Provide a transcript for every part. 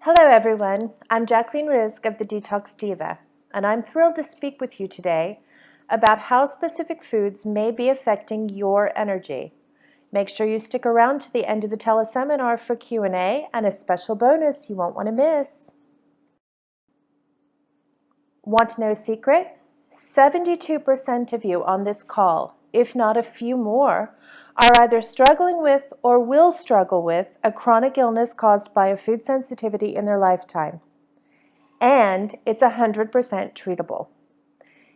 Hello everyone, I'm Jacqueline Rizk of the Detox Diva, and I'm thrilled to speak with you today about how specific foods may be affecting your energy. Make sure you stick around to the end of the teleseminar for Q&A and a special bonus you won't want to miss. Want to know a secret? 72% of you on this call, if not a few more, are either struggling with or will struggle with a chronic illness caused by a food sensitivity in their lifetime. And it's 100% treatable.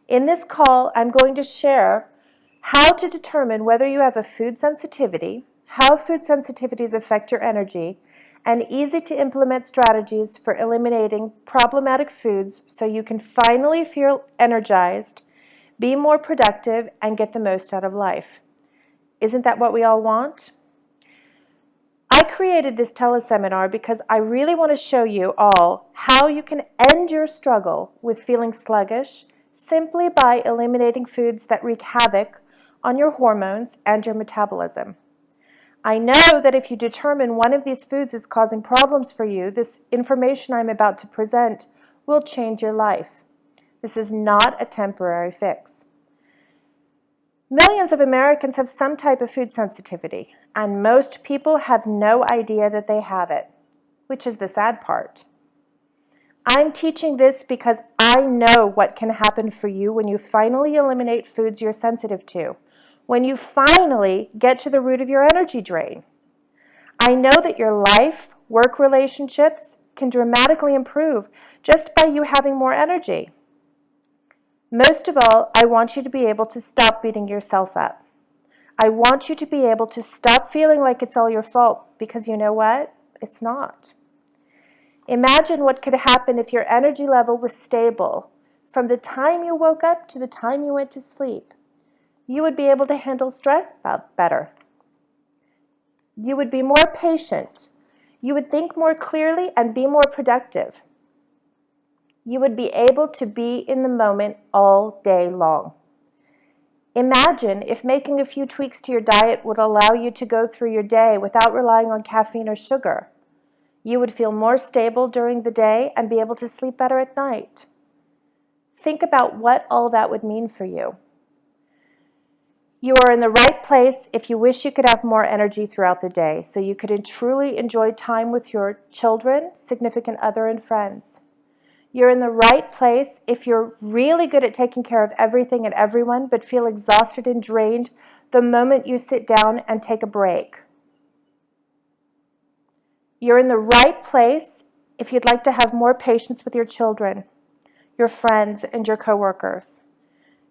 In this call, I'm going to share how to determine whether you have a food sensitivity, how food sensitivities affect your energy, and easy to implement strategies for eliminating problematic foods so you can finally feel energized, be more productive, and get the most out of life. Isn't that what we all want? I created this teleseminar because I really want to show you all how you can end your struggle with feeling sluggish simply by eliminating foods that wreak havoc on your hormones and your metabolism. I know that if you determine one of these foods is causing problems for you, this information I'm about to present will change your life. This is not a temporary fix. Millions of Americans have some type of food sensitivity, and most people have no idea that they have it, which is the sad part. I'm teaching this because I know what can happen for you when you finally eliminate foods you're sensitive to, when you finally get to the root of your energy drain. I know that your life, work relationships can dramatically improve just by you having more energy. Most of all, I want you to be able to stop beating yourself up. I want you to be able to stop feeling like it's all your fault, because you know what? It's not. Imagine what could happen if your energy level was stable from the time you woke up to the time you went to sleep. You would be able to handle stress better. You would be more patient. You would think more clearly and be more productive. You would be able to be in the moment all day long. Imagine if making a few tweaks to your diet would allow you to go through your day without relying on caffeine or sugar. You would feel more stable during the day and be able to sleep better at night. Think about what all that would mean for you. You are in the right place if you wish you could have more energy throughout the day so you could truly enjoy time with your children, significant other, and friends. You're in the right place if you're really good at taking care of everything and everyone but feel exhausted and drained the moment you sit down and take a break. You're in the right place if you'd like to have more patience with your children, your friends, and your coworkers.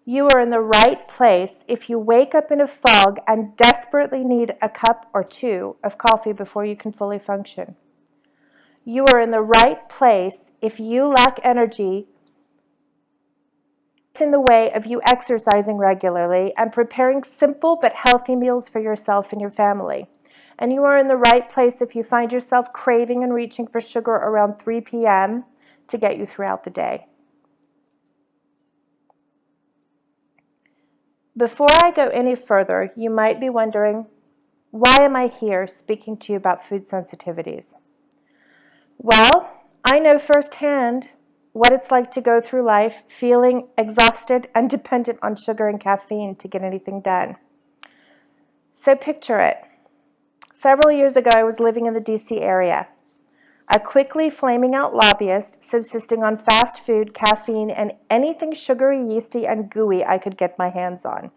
You are in the right place if you wake up in a fog and desperately need a cup or two of coffee before you can fully function. You are in the right place if you lack energy. It's in the way of you exercising regularly and preparing simple but healthy meals for yourself and your family. And you are in the right place if you find yourself craving and reaching for sugar around 3 p.m. to get you throughout the day. Before I go any further, you might be wondering, why am I here speaking to you about food sensitivities? Well, I know firsthand what it's like to go through life feeling exhausted and dependent on sugar and caffeine to get anything done. So picture it. Several years ago, I was living in the DC area, a quickly flaming out lobbyist subsisting on fast food, caffeine, and anything sugary, yeasty, and gooey I could get my hands on.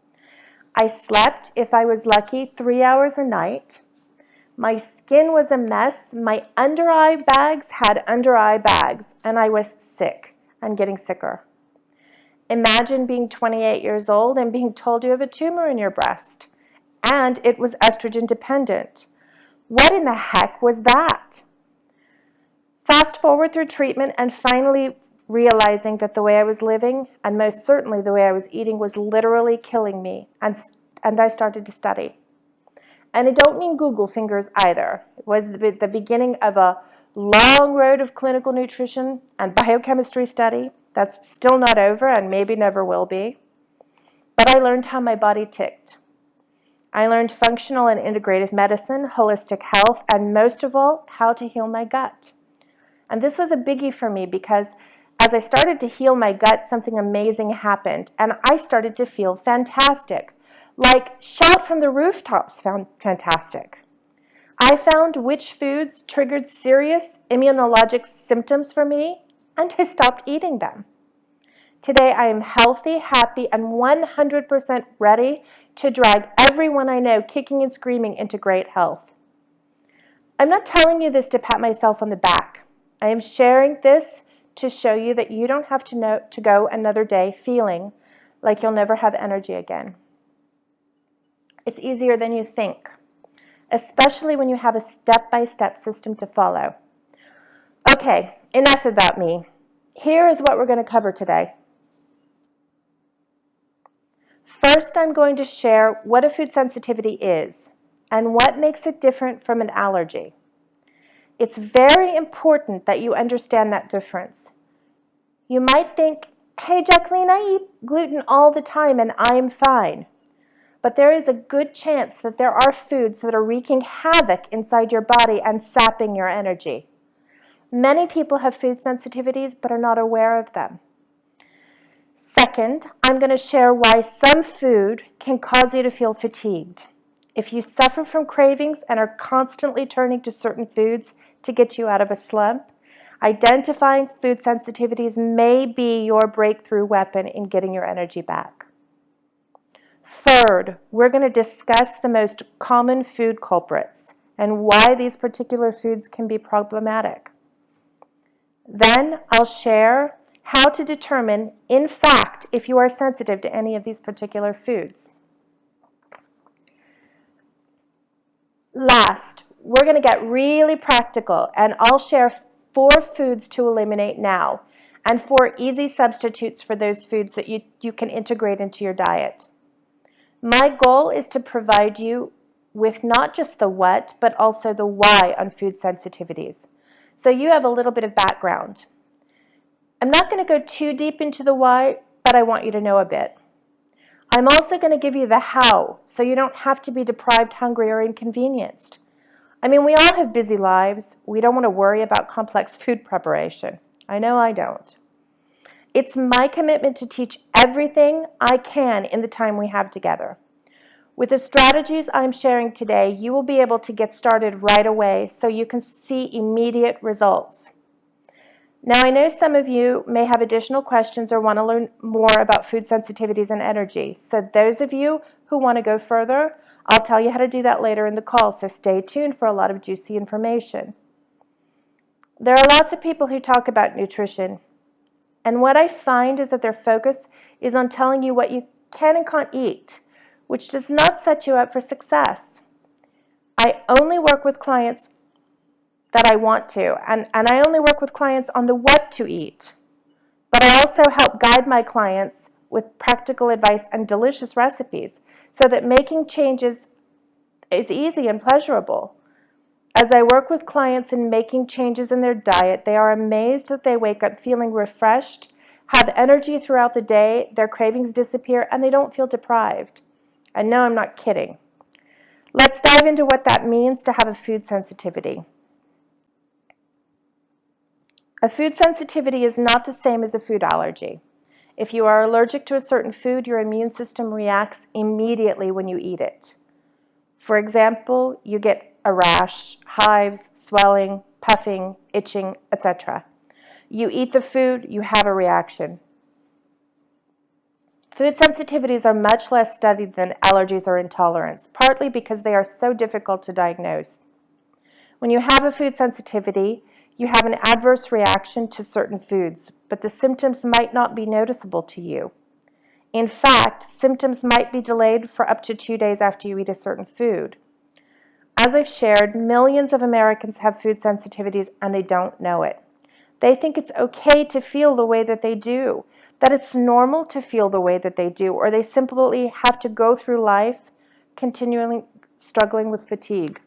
I slept, if I was lucky, 3 hours a night. My skin was a mess. My under eye bags had under eye bags, and I was sick and getting sicker. Imagine being 28 years old and being told you have a tumor in your breast, and it was estrogen dependent. What in the heck was that? Fast forward through treatment and finally realizing that the way I was living, and most certainly the way I was eating, was literally killing me, and I started to study. And I don't mean Google fingers either. It was the beginning of a long road of clinical nutrition and biochemistry study that's still not over and maybe never will be. But I learned how my body ticked. I learned functional and integrative medicine, holistic health, and most of all, how to heal my gut. And this was a biggie for me because as I started to heal my gut, something amazing happened, and I started to feel fantastic. Like shout from the rooftops, found fantastic. I found which foods triggered serious immunologic symptoms for me, and I stopped eating them. Today, I am healthy, happy, and 100% ready to drag everyone I know kicking and screaming into great health. I'm not telling you this to pat myself on the back. I am sharing this to show you that you don't have to go another day feeling like you'll never have energy again. It's easier than you think, especially when you have a step-by-step system to follow. Okay, enough about me. Here is what we're going to cover today. First, I'm going to share what a food sensitivity is and what makes it different from an allergy. It's very important that you understand that difference. You might think, hey, Jacqueline, I eat gluten all the time and I'm fine. But there is a good chance that there are foods that are wreaking havoc inside your body and sapping your energy. Many people have food sensitivities but are not aware of them. Second, I'm going to share why some food can cause you to feel fatigued. If you suffer from cravings and are constantly turning to certain foods to get you out of a slump, identifying food sensitivities may be your breakthrough weapon in getting your energy back. Third, we're going to discuss the most common food culprits and why these particular foods can be problematic. Then I'll share how to determine, in fact, if you are sensitive to any of these particular foods. Last, we're going to get really practical, and I'll share 4 foods to eliminate now and 4 easy substitutes for those foods that you can integrate into your diet. My goal is to provide you with not just the what, but also the why on food sensitivities. So you have a little bit of background. I'm not going to go too deep into the why, but I want you to know a bit. I'm also going to give you the how, so you don't have to be deprived, hungry, or inconvenienced. I mean, we all have busy lives. We don't want to worry about complex food preparation. I know I don't. It's my commitment to teach everything I can in the time we have together. With the strategies I'm sharing today, you will be able to get started right away so you can see immediate results. Now, I know some of you may have additional questions or want to learn more about food sensitivities and energy. So those of you who want to go further, I'll tell you how to do that later in the call, so stay tuned for a lot of juicy information. There are lots of people who talk about nutrition, and what I find is that their focus is on telling you what you can and can't eat, which does not set you up for success. I only work with clients that I want to, and I only work with clients on the what to eat. But I also help guide my clients with practical advice and delicious recipes so that making changes is easy and pleasurable. As I work with clients in making changes in their diet, they are amazed that they wake up feeling refreshed, have energy throughout the day, their cravings disappear, and they don't feel deprived. And no, I'm not kidding. Let's dive into what that means to have a food sensitivity. A food sensitivity is not the same as a food allergy. If you are allergic to a certain food, your immune system reacts immediately when you eat it. For example, you get a rash, hives, swelling, puffing, itching, etc. You eat the food, you have a reaction. Food sensitivities are much less studied than allergies or intolerance, partly because they are so difficult to diagnose. When you have a food sensitivity, you have an adverse reaction to certain foods, but the symptoms might not be noticeable to you. In fact, symptoms might be delayed for up to 2 days after you eat a certain food. As I've shared, millions of Americans have food sensitivities and they don't know it. They think it's okay to feel the way that they do, that it's normal to feel the way that they do, or they simply have to go through life continually struggling with fatigue.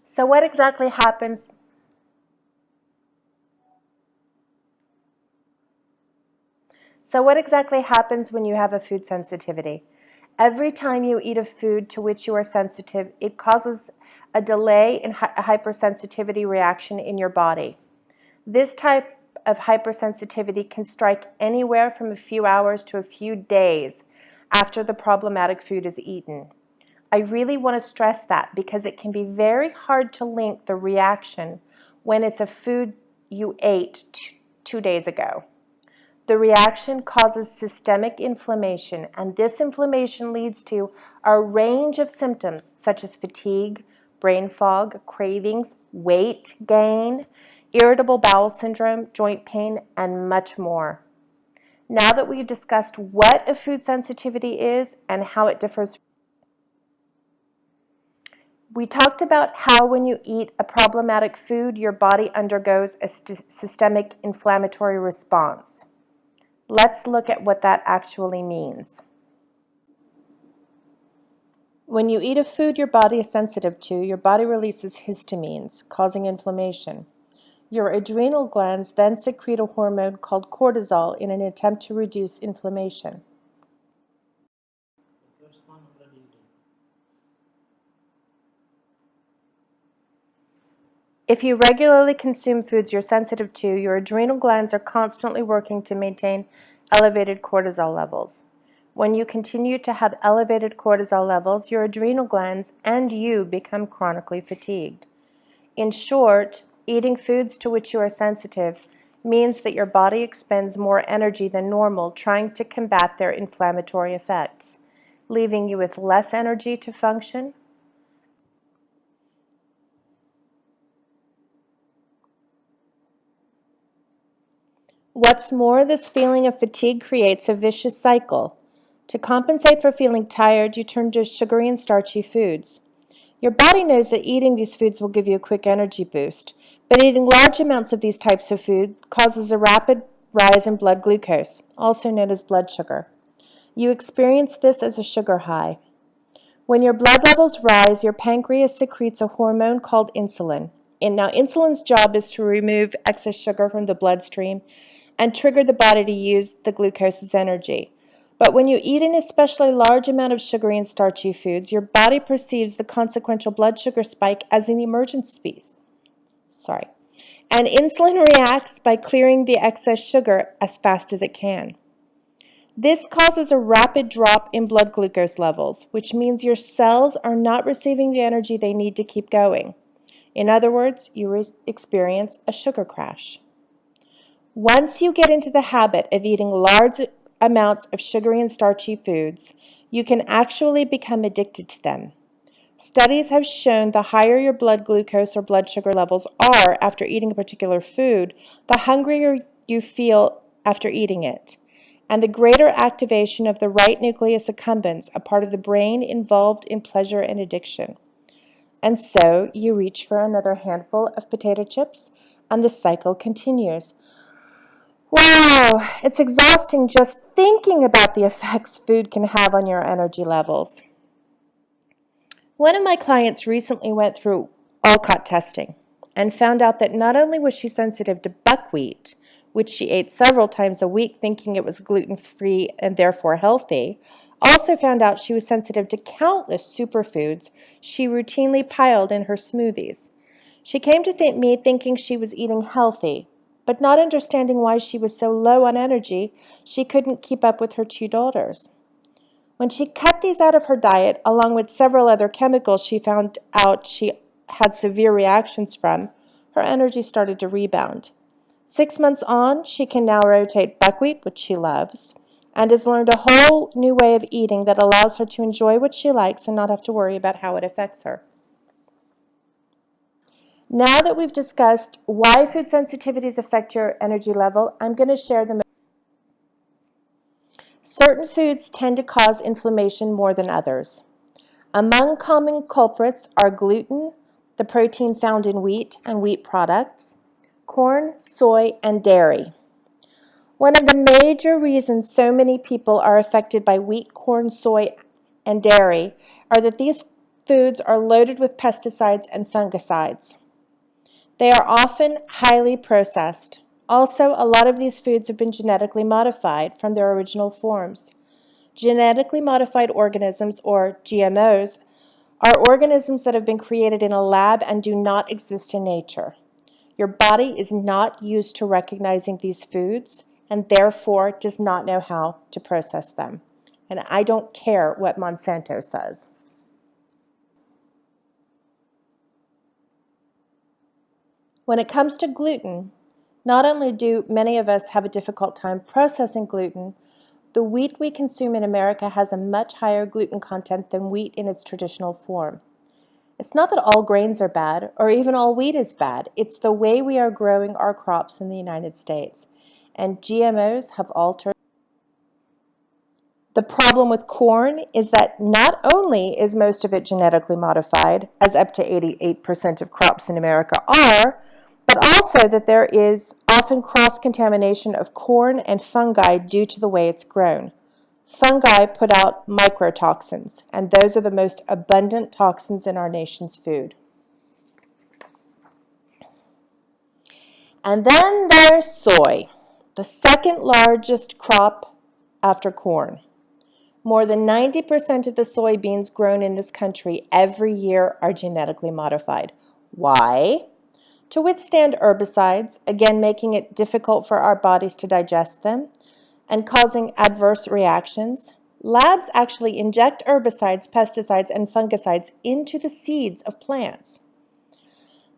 So what exactly happens? When you have a food sensitivity? Every time you eat a food to which you are sensitive, it causes a delay in a hypersensitivity reaction in your body. This type of hypersensitivity can strike anywhere from a few hours to a few days after the problematic food is eaten. I really want to stress that because it can be very hard to link the reaction when it's a food you ate 2 days ago. The reaction causes systemic inflammation, and this inflammation leads to a range of symptoms such as fatigue, brain fog, cravings, weight gain, irritable bowel syndrome, joint pain, and much more. Now that we've discussed what a food sensitivity is and how it differs, we talked about how when you eat a problematic food, your body undergoes a systemic inflammatory response. Let's look at what that actually means. When you eat a food your body is sensitive to, your body releases histamines, causing inflammation. Your adrenal glands then secrete a hormone called cortisol in an attempt to reduce inflammation. If you regularly consume foods you're sensitive to, your adrenal glands are constantly working to maintain elevated cortisol levels. When you continue to have elevated cortisol levels, your adrenal glands and you become chronically fatigued. In short, eating foods to which you are sensitive means that your body expends more energy than normal trying to combat their inflammatory effects, leaving you with less energy to function. What's more, this feeling of fatigue creates a vicious cycle. To compensate for feeling tired, you turn to sugary and starchy foods. Your body knows that eating these foods will give you a quick energy boost, but eating large amounts of these types of food causes a rapid rise in blood glucose, also known as blood sugar. You experience this as a sugar high. When your blood levels rise, your pancreas secretes a hormone called insulin. Now, insulin's job is to remove excess sugar from the bloodstream and trigger the body to use the glucose as energy. But when you eat an especially large amount of sugary and starchy foods, your body perceives the consequential blood sugar spike as an emergency. And insulin reacts by clearing the excess sugar as fast as it can. This causes a rapid drop in blood glucose levels, which means your cells are not receiving the energy they need to keep going. In other words, you experience a sugar crash. Once you get into the habit of eating large amounts of sugary and starchy foods, you can actually become addicted to them. Studies have shown the higher your blood glucose or blood sugar levels are after eating a particular food, the hungrier you feel after eating it, and the greater activation of the right nucleus accumbens, a part of the brain involved in pleasure and addiction. And so you reach for another handful of potato chips, and the cycle continues. Wow, it's exhausting just thinking about the effects food can have on your energy levels. One of my clients recently went through Alcott testing and found out that not only was she sensitive to buckwheat, which she ate several times a week thinking it was gluten-free and therefore healthy, also found out she was sensitive to countless superfoods she routinely piled in her smoothies. She came to me thinking she was eating healthy, but not understanding why she was so low on energy she couldn't keep up with her 2 daughters. When she cut these out of her diet, along with several other chemicals she found out she had severe reactions from, her energy started to rebound. 6 months on, she can now rotate buckwheat, which she loves, and has learned a whole new way of eating that allows her to enjoy what she likes and not have to worry about how it affects her. Now that we've discussed why food sensitivities affect your energy level, I'm going to share them. Certain foods tend to cause inflammation more than others. Among common culprits are gluten, the protein found in wheat and wheat products, corn, soy, and dairy. One of the major reasons so many people are affected by wheat, corn, soy, and dairy are that these foods are loaded with pesticides and fungicides. They are often highly processed. Also, a lot of these foods have been genetically modified from their original forms. Genetically modified organisms, or GMOs, are organisms that have been created in a lab and do not exist in nature. Your body is not used to recognizing these foods and therefore does not know how to process them. And I don't care what Monsanto says. When it comes to gluten, not only do many of us have a difficult time processing gluten, the wheat we consume in America has a much higher gluten content than wheat in its traditional form. It's not that all grains are bad, or even all wheat is bad. It's the way we are growing our crops in the United States. And GMOs have altered. The problem with corn is that not only is most of it genetically modified, as up to 88% of crops in America are, but also that there is often cross-contamination of corn and fungi due to the way it's grown. Fungi put out microtoxins, and those are the most abundant toxins in our nation's food. And then there's soy, the second largest crop after corn. More than 90% of the soybeans grown in this country every year are genetically modified. Why? To withstand herbicides, again making it difficult for our bodies to digest them and causing adverse reactions. Labs actually inject herbicides, pesticides, and fungicides into the seeds of plants.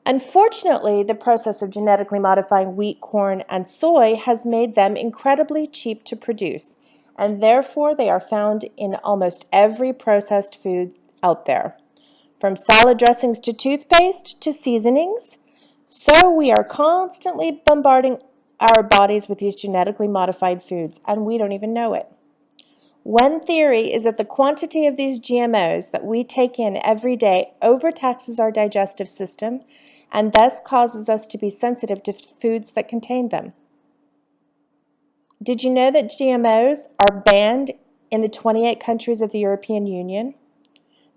Unfortunately, the process of genetically modifying wheat, corn, and soy has made them incredibly cheap to produce, and therefore they are found in almost every processed food out there, from salad dressings to toothpaste to seasonings. So we are constantly bombarding our bodies with these genetically modified foods, and we don't even know it. One theory is that the quantity of these GMOs that we take in every day overtaxes our digestive system and thus causes us to be sensitive to foods that contain them. Did you know that GMOs are banned in the 28 countries of the European Union?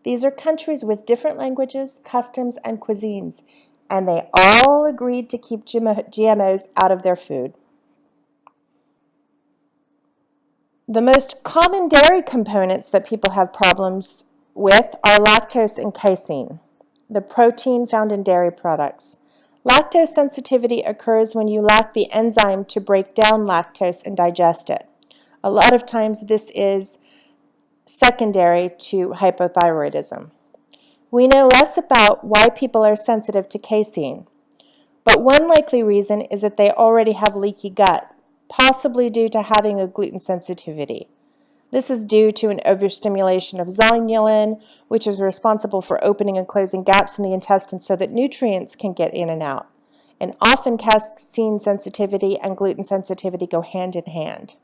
These are countries with different languages, customs, and cuisines, and they all agreed to keep GMOs out of their food. The most common dairy components that people have problems with are lactose and casein, the protein found in dairy products. Lactose sensitivity occurs when you lack the enzyme to break down lactose and digest it. A lot of times this is secondary to hypothyroidism. We know less about why people are sensitive to casein, but one likely reason is that they already have leaky gut, possibly due to having a gluten sensitivity. This is due to an overstimulation of zonulin, which is responsible for opening and closing gaps in the intestines so that nutrients can get in and out. And often casein sensitivity and gluten sensitivity go hand in hand.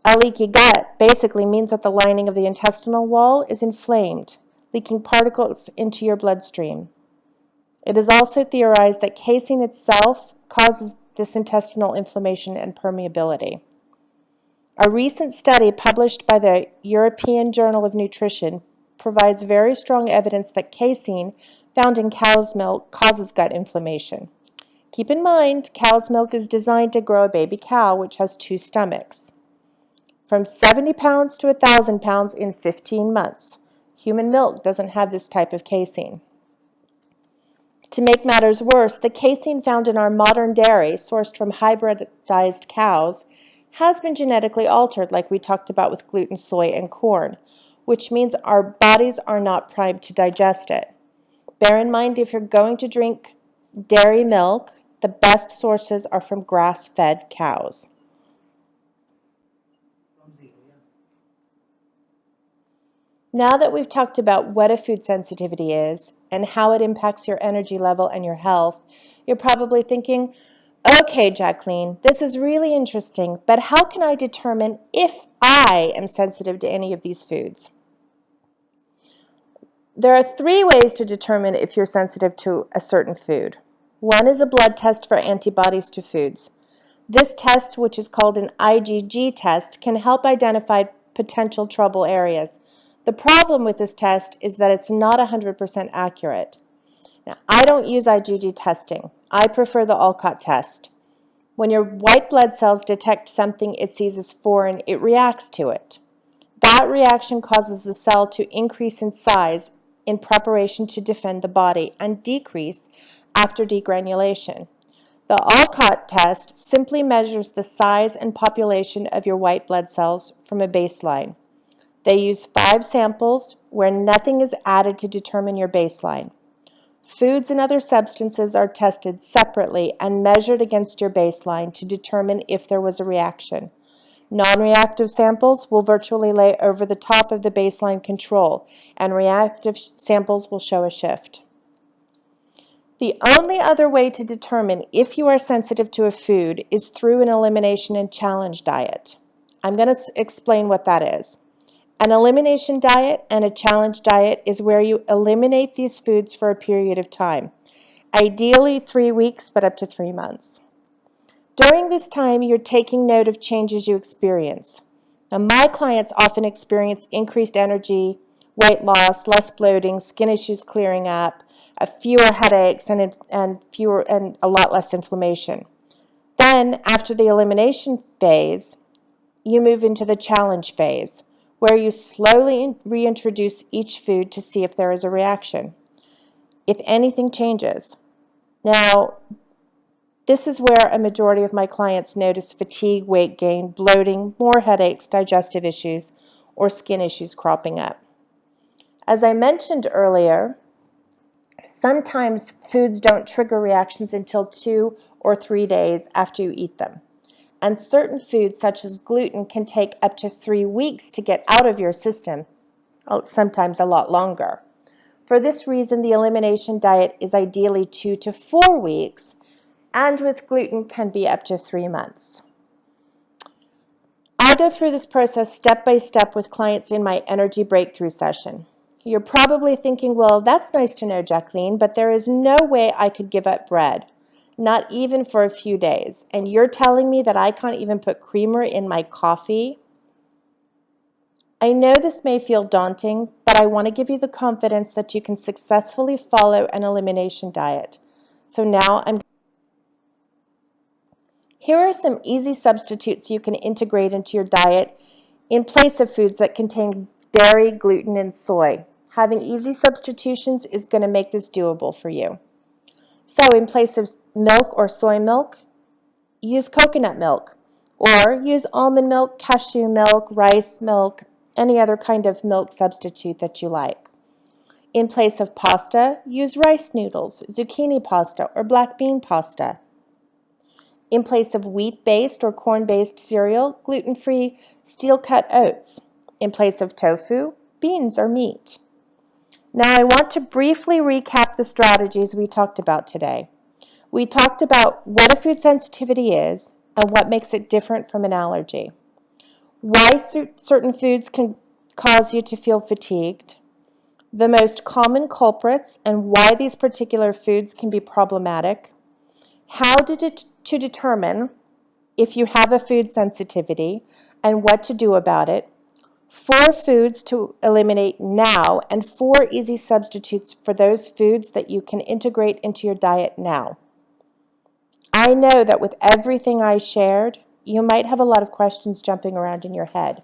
A leaky gut basically means that the lining of the intestinal wall is inflamed, leaking particles into your bloodstream. It is also theorized that casein itself causes this intestinal inflammation and permeability. A recent study published by the European Journal of Nutrition provides very strong evidence that casein found in cow's milk causes gut inflammation. Keep in mind, cow's milk is designed to grow a baby cow, which has 2 stomachs. From 70 pounds to 1,000 pounds in 15 months. Human milk doesn't have this type of casein. To make matters worse, the casein found in our modern dairy, sourced from hybridized cows, has been genetically altered, like we talked about with gluten, soy, and corn, which means our bodies are not primed to digest it. Bear in mind, if you're going to drink dairy milk, the best sources are from grass-fed cows. Now that we've talked about what a food sensitivity is and how it impacts your energy level and your health, you're probably thinking, okay, Jacqueline, this is really interesting, but how can I determine if I am sensitive to any of these foods? There are 3 ways to determine if you're sensitive to a certain food. One is a blood test for antibodies to foods. This test, which is called an IgG test, can help identify potential trouble areas. The problem with this test is that it's not 100% accurate. Now, I don't use IgG testing. I prefer the Alcott test. When your white blood cells detect something it sees as foreign, it reacts to it. That reaction causes the cell to increase in size in preparation to defend the body and decrease after degranulation. The Alcott test simply measures the size and population of your white blood cells from a baseline. They use 5 samples where nothing is added to determine your baseline. Foods and other substances are tested separately and measured against your baseline to determine if there was a reaction. Non-reactive samples will virtually lay over the top of the baseline control, and reactive samples will show a shift. The only other way to determine if you are sensitive to a food is through an elimination and challenge diet. I'm going to explain what that is. An elimination diet and a challenge diet is where you eliminate these foods for a period of time, ideally 3 weeks, but up to 3 months. During this time, you're taking note of changes you experience. Now, my clients often experience increased energy, weight loss, less bloating, skin issues clearing up, fewer headaches, and a lot less inflammation. Then, after the elimination phase, you move into the challenge phase, where you slowly reintroduce each food to see if there is a reaction, if anything changes. Now, this is where a majority of my clients notice fatigue, weight gain, bloating, more headaches, digestive issues, or skin issues cropping up. As I mentioned earlier, sometimes foods don't trigger reactions until 2 or 3 days after you eat them. And certain foods, such as gluten, can take up to 3 weeks to get out of your system, sometimes a lot longer. For this reason, the elimination diet is ideally 2 to 4 weeks, and with gluten can be up to 3 months. I go through this process step by step with clients in my energy breakthrough session. You're probably thinking, well, that's nice to know, Jacqueline, but there is no way I could give up bread, not even for a few days. And you're telling me that I can't even put creamer in my coffee? I know this may feel daunting, but I want to give you the confidence that you can successfully follow an elimination diet. So now Here are some easy substitutes you can integrate into your diet in place of foods that contain dairy, gluten, and soy. Having easy substitutions is going to make this doable for you. So in place of milk or soy milk, use coconut milk, or use almond milk, cashew milk, rice milk, any other kind of milk substitute that you like. In place of pasta, use rice noodles, zucchini pasta, or black bean pasta. In place of wheat-based or corn-based cereal, gluten-free steel-cut oats. In place of tofu, beans or meat. Now I want to briefly recap the strategies we talked about today. We talked about what a food sensitivity is and what makes it different from an allergy. Why certain foods can cause you to feel fatigued. The most common culprits and why these particular foods can be problematic. How to determine if you have a food sensitivity and what to do about it. 4 foods to eliminate now and 4 easy substitutes for those foods that you can integrate into your diet now. I know that with everything I shared, you might have a lot of questions jumping around in your head.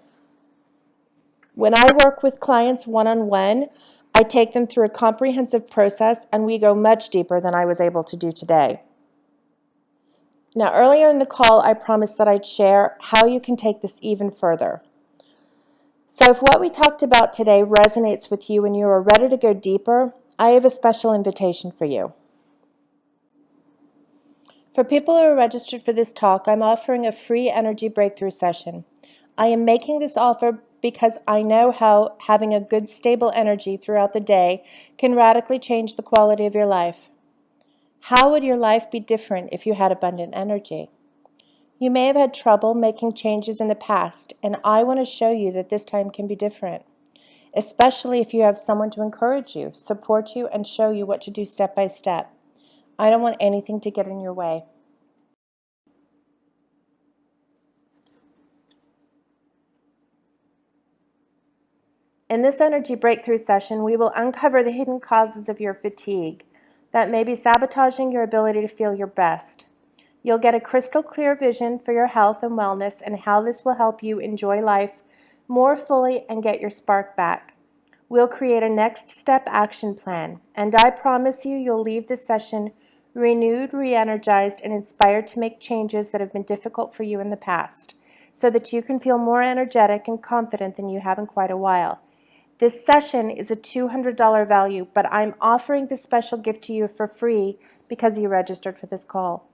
When I work with clients one-on-one, I take them through a comprehensive process and we go much deeper than I was able to do today. Now, earlier in the call, I promised that I'd share how you can take this even further. So if what we talked about today resonates with you and you are ready to go deeper, I have a special invitation for you. For people who are registered for this talk, I'm offering a free energy breakthrough session. I am making this offer because I know how having a good, stable energy throughout the day can radically change the quality of your life. How would your life be different if you had abundant energy? You may have had trouble making changes in the past, and I want to show you that this time can be different, especially if you have someone to encourage you, support you, and show you what to do step by step. I don't want anything to get in your way. In this energy breakthrough session, we will uncover the hidden causes of your fatigue that may be sabotaging your ability to feel your best. You'll get a crystal clear vision for your health and wellness and how this will help you enjoy life more fully and get your spark back. We'll create a next step action plan, and I promise you'll leave this session renewed, re-energized, and inspired to make changes that have been difficult for you in the past, so that you can feel more energetic and confident than you have in quite a while. This session is a $200 value, but I'm offering this special gift to you for free because you registered for this call.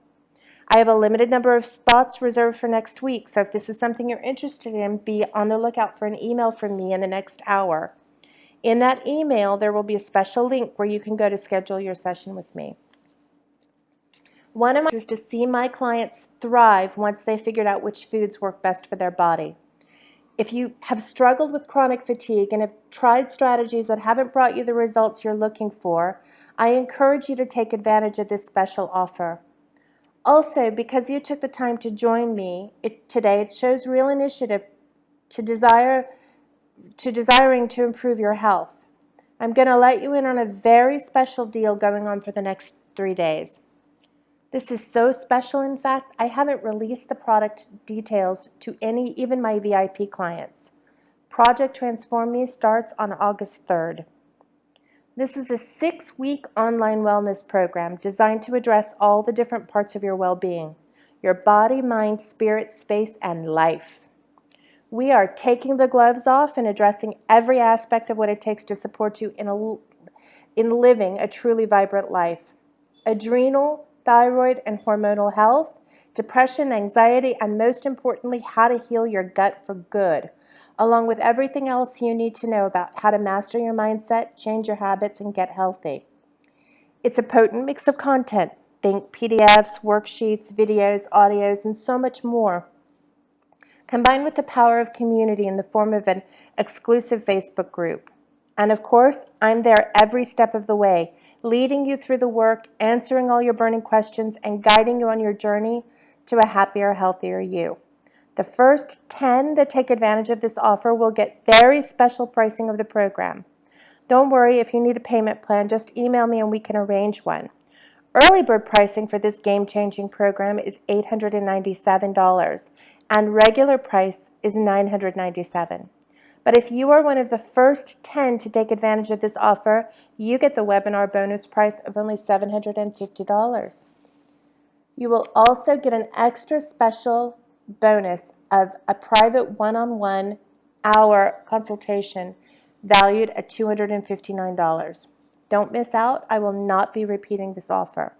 I have a limited number of spots reserved for next week, so if this is something you're interested in, be on the lookout for an email from me in the next hour. In that email, there will be a special link where you can go to schedule your session with me. One of my is to see my clients thrive once they figured out which foods work best for their body. If you have struggled with chronic fatigue and have tried strategies that haven't brought you the results you're looking for, I encourage you to take advantage of this special offer. Also, because you took the time to join me today, it shows real initiative to desiring to improve your health. I'm going to let you in on a very special deal going on for the next 3 days. This is so special, in fact, I haven't released the product details to even my VIP clients. Project Transform Me starts on August 3rd. This is a 6-week online wellness program designed to address all the different parts of your well-being, your body, mind, spirit, space, and life. We are taking the gloves off and addressing every aspect of what it takes to support you in living a truly vibrant life. Adrenal, thyroid, and hormonal health, depression, anxiety, and most importantly, how to heal your gut for good, along with everything else you need to know about how to master your mindset, change your habits, and get healthy. It's a potent mix of content. Think PDFs, worksheets, videos, audios, and so much more, combined with the power of community in the form of an exclusive Facebook group. And of course, I'm there every step of the way, leading you through the work, answering all your burning questions, and guiding you on your journey to a happier, healthier you. The first 10 that take advantage of this offer will get very special pricing of the program. Don't worry, if you need a payment plan, just email me and we can arrange one. Early bird pricing for this game-changing program is $897, and regular price is $997. But if you are one of the first 10 to take advantage of this offer, you get the webinar bonus price of only $750. You will also get an extra special bonus of a private one-on-one hour consultation valued at $259. Don't miss out. I will not be repeating this offer.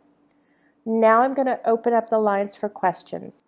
Now I'm going to open up the lines for questions.